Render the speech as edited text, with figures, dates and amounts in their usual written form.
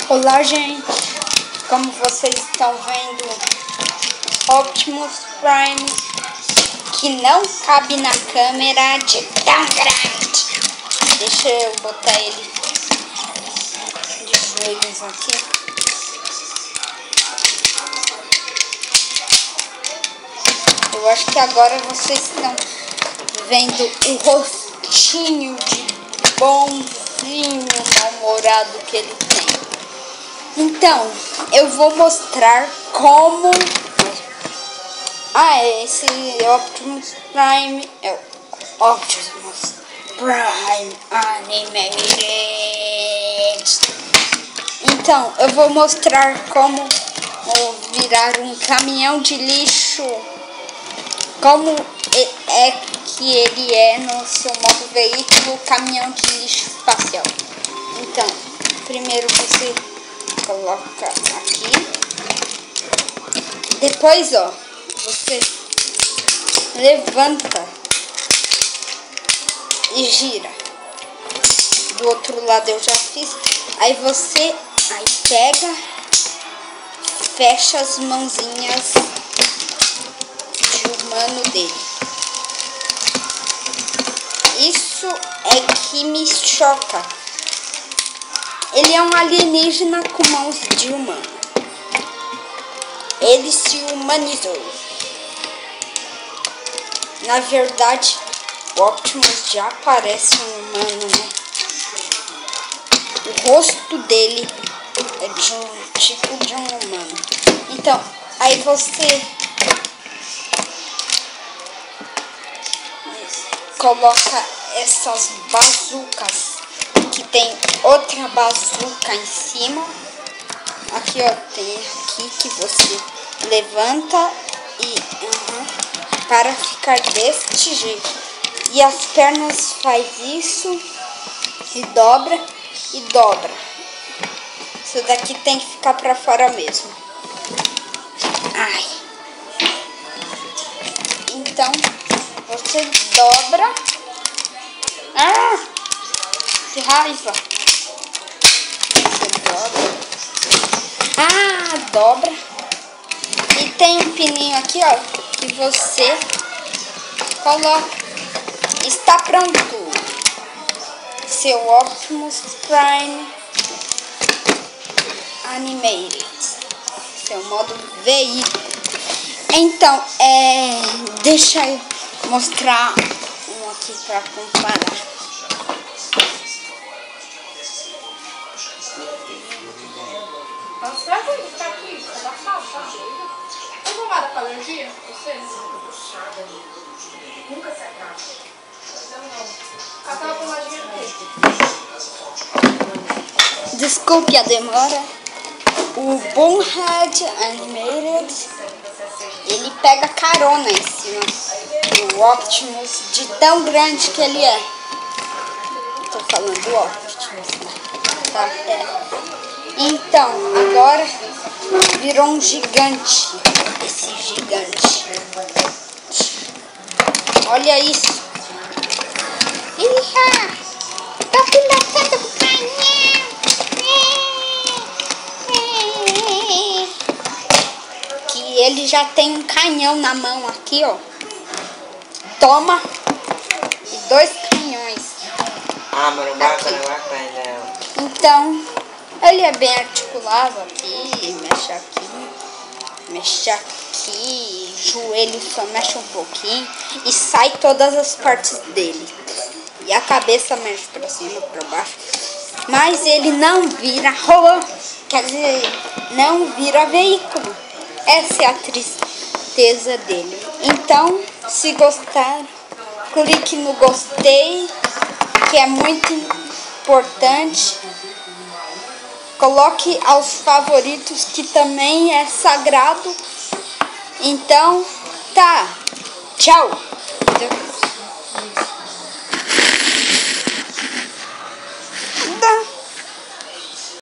Olá, gente, como vocês estão vendo, Optimus Prime, que não cabe na câmera de tão grande. Deixa eu botar ele de joelhos aqui. Eu acho que agora vocês estão vendo o rostinho de bonzinho mal-humorado que ele tem. Então, eu vou mostrar como... esse Optimus Prime é o Optimus Prime Animated. Então, eu vou mostrar como virar um caminhão de lixo. Como é que ele é no seu modo veículo, caminhão de lixo espacial. Então, primeiro você coloca aqui. Depois, você levanta e gira. Do outro lado eu já fiz. Aí você pega, fecha as mãozinhas de humano dele. Isso é que me choca. Ele é um alienígena com mãos de humano. Ele se humanizou. Na verdade, o Optimus já parece um humano, né? O rosto dele é de um tipo de um humano. Então, aí você coloca essas bazucas, que tem outra bazuca em cima. Aqui, tem aqui que você levanta e para ficar deste jeito. E as pernas faz isso e dobra e dobra. Isso daqui tem que ficar para fora mesmo. Então, você dobra. Que raiva! Você dobra. E tem um pininho aqui, que você coloca. Está pronto. Seu Optimus Prime Animated. Seu modo veículo. Então, deixa eu mostrar um aqui para comparar. Será que ele tá aqui? Tá fácil. Tá tomada com alergia? Você? Nunca se atrasa. Aquela pomadinha dele. Desculpe a demora. O Boomhead Animated, ele pega carona em cima do Optimus, de tão grande que ele é. Tô falando do Optimus, né? Tá? Então, agora virou um gigante. Esse gigante. Olha isso. Tô pilotando o canhão. Que ele já tem um canhão na mão aqui, Toma. E 2 canhões. Então, ele é bem articulado aqui, mexe aqui, joelho só mexe um pouquinho e sai todas as partes dele. E a cabeça mexe pra cima, pra baixo. Mas ele não vira quer dizer, não vira veículo. Essa é a tristeza dele. Então, se gostar, clique no gostei, que é muito importante. Coloque aos favoritos, que também é sagrado. Então, tá. Tchau.